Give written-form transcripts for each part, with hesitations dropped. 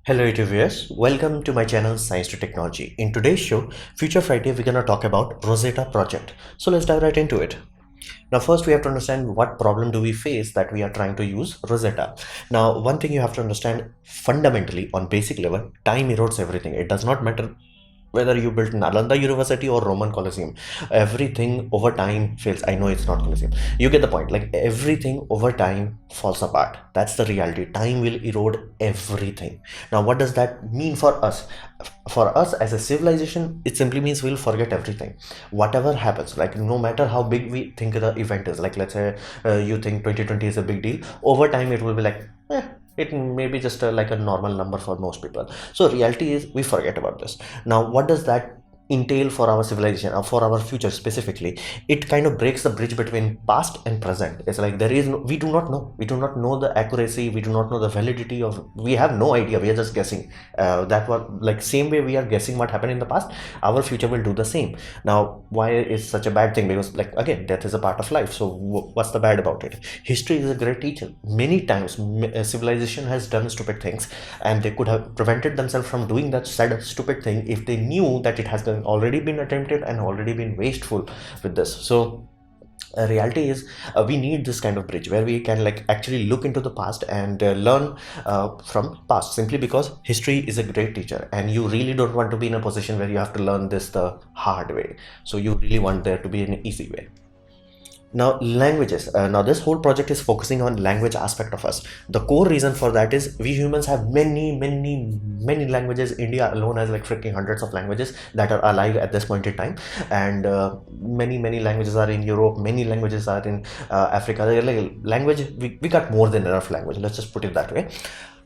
Hello YouTube viewers, welcome to my channel Science to Technology. In today's show, Future Friday, we're gonna talk about Rosetta Project. So let's dive right into it. Now first we have to understand what problem do we face that we are trying to use Rosetta. Now one thing you have to understand fundamentally on basic level, time erodes everything. It does not matter whether you built Nalanda University or Roman Colosseum, everything over time fails. I know it's not Colosseum. You get the point. Like everything over time falls apart. That's the reality. Time will erode everything. Now, what does that mean for us? For us as a civilization, it simply means we'll forget everything. Whatever happens, like no matter how big we think the event is, like let's say you think 2020 is a big deal, over time it will be like, it may be just like a normal number for most people. So reality is we forget about this. Now what does that entail for our civilization or for our future specifically? It kind of breaks the bridge between past and present. It's like there is no, we do not know the accuracy, we do not know the validity of, we have no idea, we are just guessing. That was like same way we are guessing what happened in the past, our future will do the same. Now why is such a bad thing? Because like again, death is a part of life, so what's the bad about it? History is a great teacher. Many times civilization has done stupid things, and they could have prevented themselves from doing that said stupid thing if they knew that it has already been attempted and already been wasteful with this. So reality is we need this kind of bridge where we can like actually look into the past and learn from past, simply because history is a great teacher and you really don't want to be in a position where you have to learn this the hard way. So you really want there to be an easy way. Now languages, now this whole project is focusing on language aspect of us. The core reason for that is we humans have many languages. India alone has like freaking hundreds of languages that are alive at this point in time, and many languages are in Europe, many languages are in Africa. They're like language, we got more than enough language, let's just put it that way.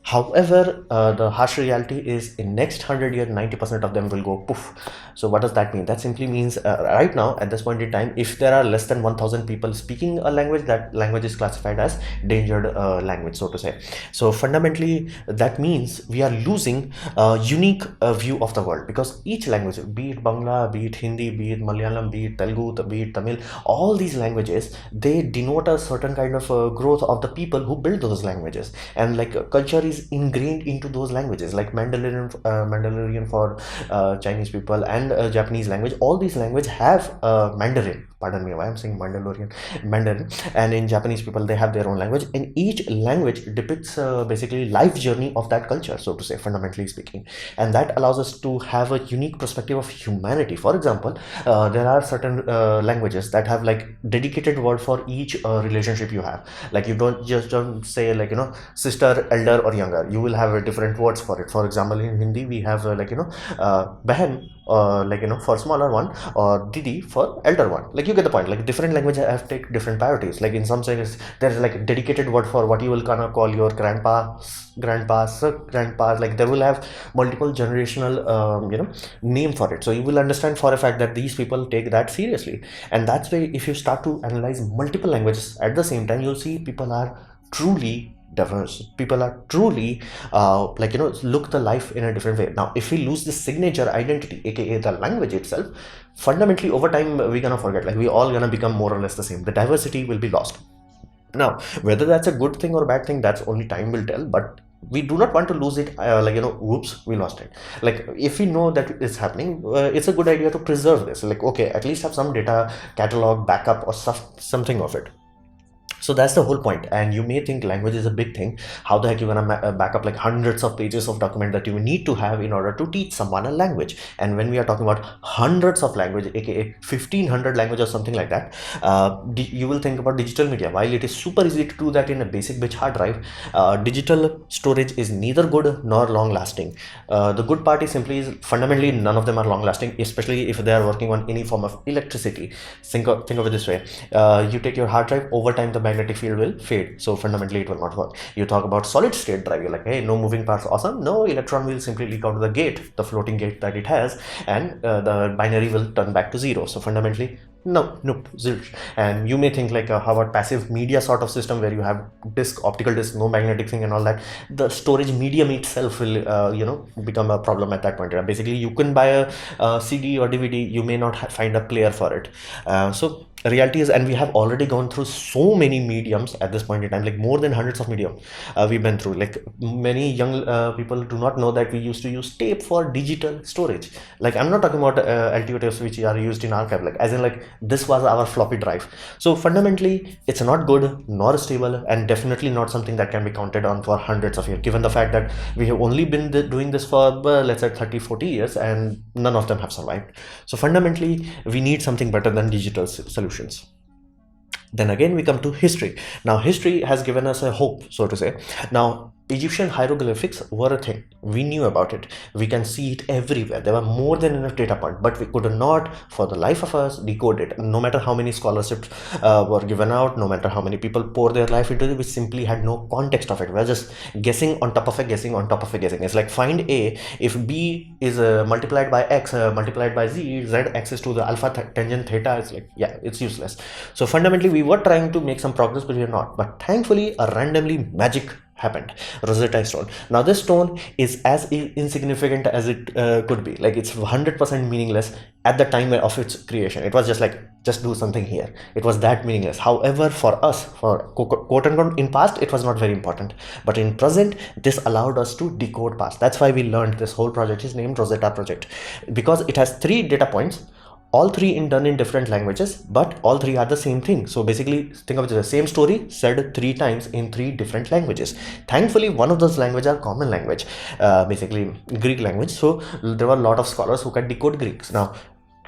However, the harsh reality is in next 100 years 90% of them will go poof. So what does that mean? That simply means right now at this point in time, if there are less than 1000 people speaking a language, that language is classified as endangered language, so to say. So fundamentally that means we are losing a unique view of the world, because each language, be it Bangla, be it Hindi, be it Malayalam, be it Telugu, be it Tamil, all these languages, they denote a certain kind of growth of the people who build those languages, and like culture is ingrained into those languages, like Mandarin for Chinese people, and Japanese language. All these languages have Mandarin. Pardon me, why I'm saying Mandarin. And in Japanese people, they have their own language, and each language depicts basically life journey of that culture, so to say, fundamentally speaking. And that allows us to have a unique perspective of humanity. For example, there are certain languages that have like dedicated word for each relationship you have. Like you don't say like, you know, sister, elder or younger. You will have different words for it. For example, in Hindi we have like, you know, behan, like, you know, for smaller one, or didi for elder one. Like you get the point. Like different languages have take different priorities. Like in some sense there's like a dedicated word for what you will kind of call your grandpas, like they will have multiple generational you know, name for it. So you will understand for a fact that these people take that seriously. And that's why if you start to analyze multiple languages at the same time, you'll see people are truly diverse. People are truly like, you know, look the life in a different way. Now if we lose this signature identity, aka the language itself, fundamentally over time we're gonna forget. Like we all gonna become more or less the same. The diversity will be lost. Now whether that's a good thing or bad thing, that's only time will tell, but we do not want to lose it like, you know, whoops, we lost it. Like if we know that it's happening, it's a good idea to preserve this. Like okay, at least have some data catalog backup or something of it. So that's the whole point. And you may think language is a big thing. How the heck you're gonna back up like hundreds of pages of document that you need to have in order to teach someone a language? And when we are talking about hundreds of language, aka 1500 language or something like that, you will think about digital media. While it is super easy to do that in a basic bitch hard drive, digital storage is neither good nor long lasting. The good part is simply fundamentally none of them are long lasting, especially if they are working on any form of electricity. Think of it this way. You take your hard drive, over time the magnetic field will fade, so fundamentally it will not work. You talk about solid state drive, you're like, hey, no moving parts, awesome. No, electron will simply leak out of the gate, the floating gate that it has, and the binary will turn back to zero. So fundamentally Nope, zilch. And you may think like how about passive media sort of system where you have disk, optical disk, no magnetic thing and all that. The storage medium itself will, become a problem at that point. Basically, you can buy a CD or DVD, you may not find a player for it. So reality is, and we have already gone through so many mediums at this point in time, like more than hundreds of medium we've been through. Like many young people do not know that we used to use tape for digital storage. Like I'm not talking about LTO tapes which are used in archive, like as in like this was our floppy drive. So fundamentally it's not good nor stable, and definitely not something that can be counted on for hundreds of years, given the fact that we have only been doing this for let's say 30-40 years and none of them have survived. So fundamentally we need something better than digital solutions. Then again we come to history. Now history has given us a hope, so to say. Now Egyptian hieroglyphics were a thing. We knew about it. We can see it everywhere. There were more than enough data points, but we could not, for the life of us, decode it. No matter how many scholarships were given out, no matter how many people pour their life into it, we simply had no context of it. We were just guessing on top of a guessing on top of a guessing. It's like find A, if B is multiplied by X, multiplied by Z, Z access to the alpha tangent theta, it's like, yeah, it's useless. So fundamentally, we were trying to make some progress, but we are not. But thankfully, a randomly magic happened. Rosetta stone. Now this stone is as insignificant as it could be. Like it's 100% meaningless at the time of its creation. It was just like, just do something here. It was that meaningless. However, for us, for quote unquote, in past, it was not very important. But in present, this allowed us to decode past. That's why we learned this whole project is named Rosetta Project, because it has 3 data points, all 3 done in different languages, but all 3 are the same thing. So basically think of it as the same story said 3 times in 3 different languages. Thankfully one of those languages are common language, basically Greek language. So there were a lot of scholars who can decode Greeks. Now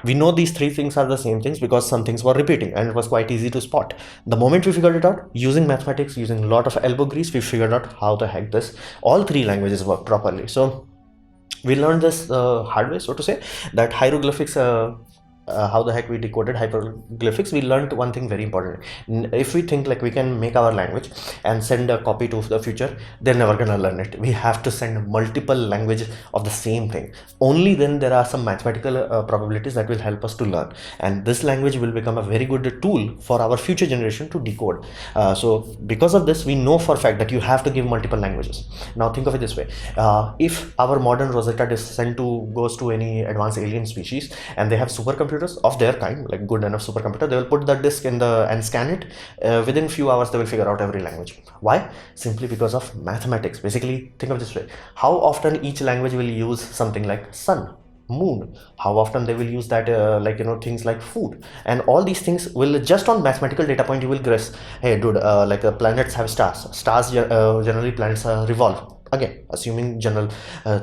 we know these 3 things are the same things because some things were repeating and it was quite easy to spot. The moment we figured it out, using mathematics, using a lot of elbow grease, we figured out how the heck this all 3 languages work properly. So we learned this hard way, so to say, that hieroglyphics, how the heck we decoded hieroglyphics. We learned one thing very important. If we think like we can make our language and send a copy to the future, they're never gonna learn it. We have to send multiple languages of the same thing. Only then there are some mathematical probabilities that will help us to learn, and this language will become a very good tool for our future generation to decode. So because of this, we know for a fact that you have to give multiple languages. Now think of it this way. If our modern Rosetta disk goes to any advanced alien species and they have supercomputers of their kind, like good enough supercomputer, they will put the disk in and scan it. Within few hours they will figure out every language. Why? Simply because of mathematics. Basically think of it this way. How often each language will use something like sun, moon, how often they will use that, things like food, and all these things will, just on mathematical data point, you will guess, hey dude, planets have stars, generally planets revolve. Again, assuming general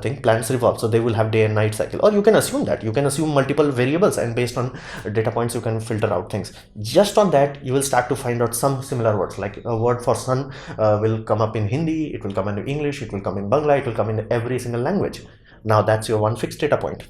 thing, planets revolve, so they will have day and night cycle. Or you can assume that, you can assume multiple variables, and based on data points you can filter out things. Just on that you will start to find out some similar words, like a word for sun will come up in Hindi, it will come in English, it will come in Bangla, it will come in every single language. Now that's your one fixed data point.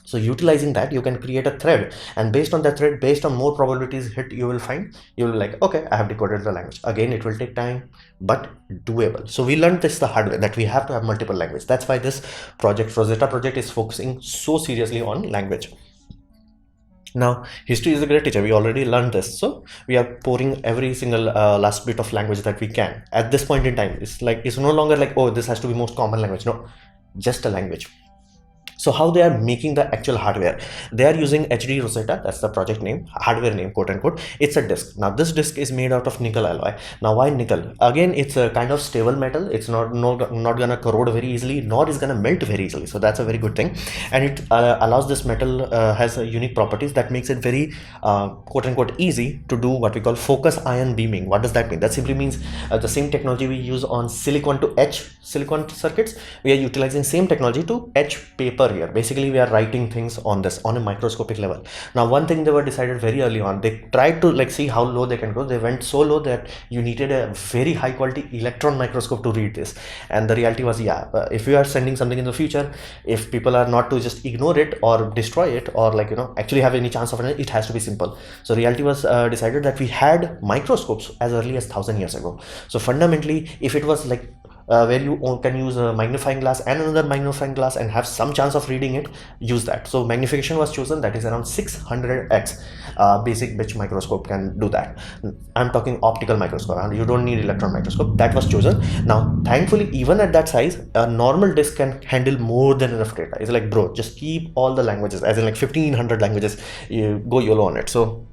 So utilizing that, you can create a thread, and based on that thread, based on more probabilities hit, you will like, okay, I have decoded the language. Again, it will take time, but doable. So we learned this the hard way, that we have to have multiple languages. That's why this project, Rosetta Project, is focusing so seriously on language. Now history is a great teacher, we already learned this, so we are pouring every single last bit of language that we can at this point in time. It's no longer like, oh, this has to be most common language. No, just a language. So how they are making the actual hardware? They are using HD Rosetta, that's the project name, hardware name, quote unquote. It's a disk. Now this disk is made out of nickel alloy. Now why nickel? Again, it's a kind of stable metal. It's not gonna corrode very easily, nor is gonna melt very easily. So that's a very good thing. And it allows this metal, has unique properties that makes it very quote unquote easy to do what we call focus ion beaming. What does that mean? That simply means the same technology we use on silicon to etch silicon circuits, we are utilizing same technology to etch paper here. Basically we are writing things on this on a microscopic level. Now one thing they were decided very early on, they tried to see how low they can go. They went so low that you needed a very high quality electron microscope to read this. And the reality was, if you are sending something in the future, if people are not to just ignore it or destroy it, or actually have any chance of it, it has to be simple. So reality was decided that we had microscopes as early as 1000 years ago. So fundamentally, if it was where you can use a magnifying glass and another magnifying glass and have some chance of reading it, use that. So magnification was chosen, that is around 600x. Basic bitch microscope can do that. I'm talking optical microscope, and you don't need electron microscope. That was chosen. Now thankfully, even at that size, a normal disk can handle more than enough data. It's like, bro, just keep all the languages, as in like 1500 languages, you go YOLO on it. So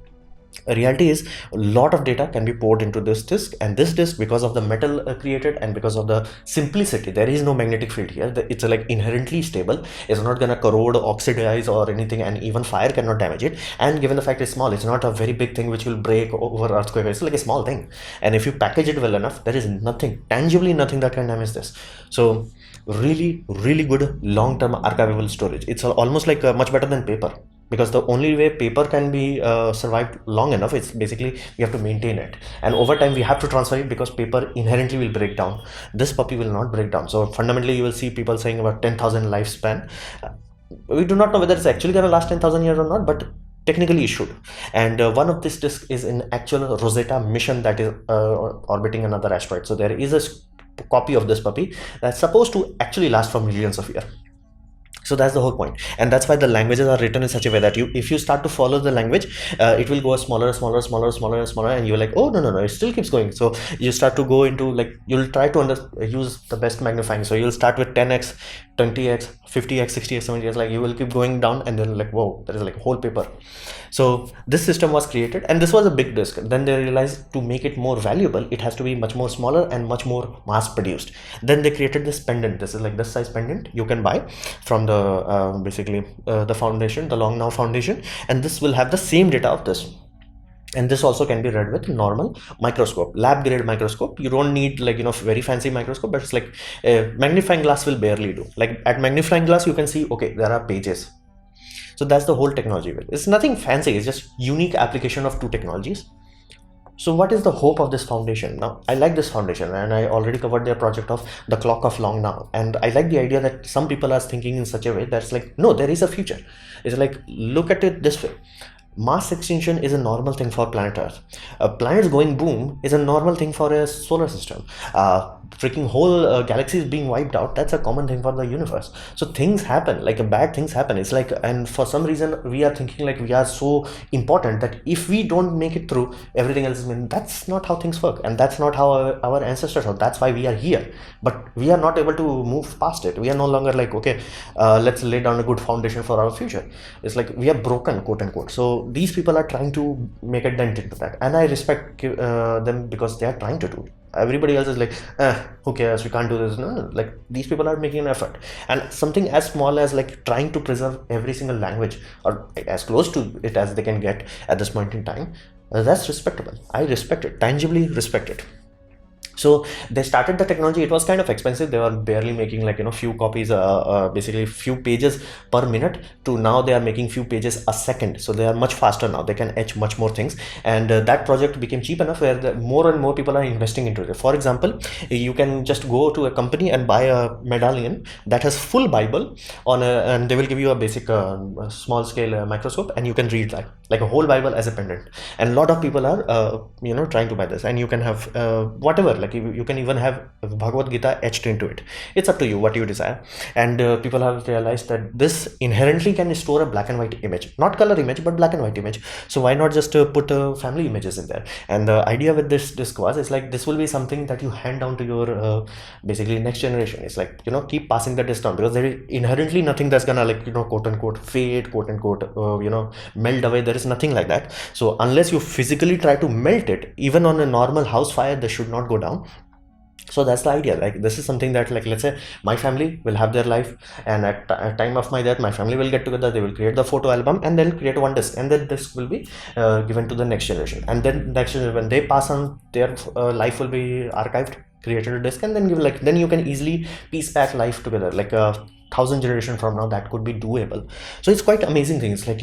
reality is, a lot of data can be poured into this disk, and this disk, because of the metal created and because of the simplicity, there is no magnetic field here. It's like inherently stable. It's not gonna corrode, oxidize or anything, and even fire cannot damage it. And given the fact it's small, it's not a very big thing which will break over earthquake. It's like a small thing, and if you package it well enough, there is nothing, tangibly nothing, that can damage this. So really good long-term archivable storage. It's almost like much better than paper, because the only way paper can be survived long enough, it's basically we have to maintain it, and over time we have to transfer it, because paper inherently will break down. This puppy will not break down. So fundamentally, you will see people saying about 10,000 lifespan. We do not know whether it's actually going to last 10,000 years or not, but technically it should. And one of this disk is in actual Rosetta mission that is orbiting another asteroid. So there is a copy of this puppy that's supposed to actually last for millions of years. So that's the whole point, and that's why the languages are written in such a way that if you start to follow the language, it will go smaller, and you're like, oh no, it still keeps going. So you start to go into, like, you'll try to use the best magnifying. So you'll start with 10x, 20x, 50x, 60x, 70x, like you will keep going down, and then like, whoa, there is like whole paper. So this system was created, and this was a big disk. Then they realized, to make it more valuable, it has to be much more smaller and much more mass produced. Then they created this pendant. This is like this size pendant you can buy from the basically the foundation, the Long Now Foundation, and this will have the same data of this. And this also can be read with normal microscope, lab grade microscope. You don't need, like, very fancy microscope, but it's like magnifying glass will barely do. Like at magnifying glass, you can see, okay, there are pages. So that's the whole technology. It's nothing fancy, it's just unique application of two technologies. So what is the hope of this foundation? Now, I like this foundation, and I already covered their project of the clock of Long Now. And I like the idea that some people are thinking in such a way that's like, no, there is a future. It's like, look at it this way. Mass extinction is a normal thing for planet Earth. Planets going boom is a normal thing for a solar system. Freaking whole galaxies being wiped out, that's a common thing for the universe. So things happen, like bad things happen. It's like, and for some reason we are thinking like we are so important that if we don't make it through, everything else is mean. That's not how things work, and that's not how our ancestors are. That's why we are here, but we are not able to move past it. We are no longer like, okay, let's lay down a good foundation for our future. It's like we are broken, quote unquote. So these people are trying to make a dent into that, and I respect them because they are trying to do it. Everybody else is like, who cares, we can't do this. No, like these people are making an effort, and something as small as like trying to preserve every single language, or as close to it as they can get at this point in time, that's respectable. I respect it, tangibly respect it. So they started the technology. It was kind of expensive. They were barely making like few copies, basically few pages per minute, to now they are making few pages a second. So they are much faster now. They can etch much more things, and that project became cheap enough where more and more people are investing into it. For example, you can just go to a company and buy a medallion that has full Bible on and they will give you a basic small scale microscope, and you can read that like a whole Bible as a pendant. And a lot of people are trying to buy this, and you can have whatever. Like you can even have Bhagavad Gita etched into it. It's up to you what you desire. And people have realized that this inherently can store a black and white image, not color image, but black and white image. So why not just put family images in there? And the idea with this disk was, it's like this will be something that you hand down to your basically next generation. It's like keep passing the disk down, because there is inherently nothing that's gonna like quote unquote fade, quote unquote melt away. There is nothing like that. So unless you physically try to melt it, even on a normal house fire, this should not go down. So that's the idea. Like this is something that, like, let's say my family will have their life, and at time of my death, my family will get together, they will create the photo album, and then create one disc, and then disc will be given to the next generation. And then next generation, when they pass on, their life will be archived, created a disc, and then give then you can easily piece back life together, like 1,000 generation from now. That could be doable. So it's quite amazing things, like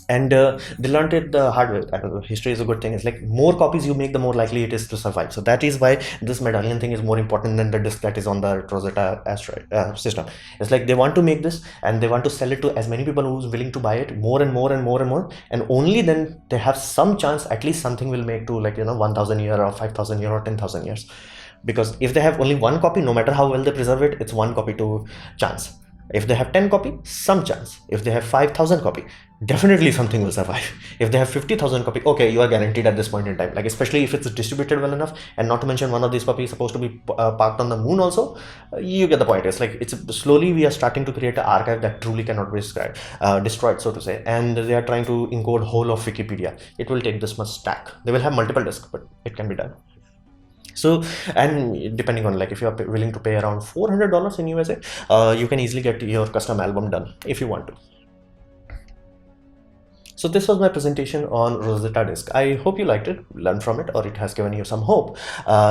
and they learned it the hard way. History is a good thing. It's like more copies you make, the more likely it is to survive. So that is why this medallion thing is more important than the disc that is on the Rosetta asteroid system. It's like they want to make this, and they want to sell it to as many people who's willing to buy it, more and more and more and more, and only then they have some chance, at least something will make to 1,000 years or 5,000 years or 10,000 years. because if they have only one copy, no matter how well they preserve it, it's one copy to chance. If they have 10 copy, some chance. If they have 5,000 copy, definitely something will survive. If they have 50,000 copy, okay, you are guaranteed at this point in time. Like, especially if it's distributed well enough, and not to mention one of these puppies is supposed to be parked on the moon also, you get the point. It's like, it's slowly we are starting to create an archive that truly cannot be destroyed, so to say. And they are trying to encode whole of Wikipedia. It will take this much stack. They will have multiple disks, but it can be done. So, and depending on, like, if you are willing to pay around $400 in USA, you can easily get your custom album done if you want to. So this was my presentation on Rosetta Disk. I hope you liked it, learned from it, or it has given you some hope.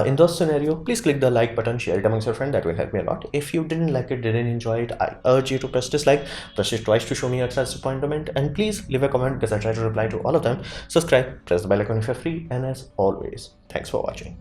In those scenario, please click the like button, share it amongst your friends. That will help me a lot. If you didn't like it, didn't enjoy it, I urge you to press dislike, press it twice to show me your disappointment, and please leave a comment because I try to reply to all of them. Subscribe, press the bell icon if you're free, and as always, thanks for watching.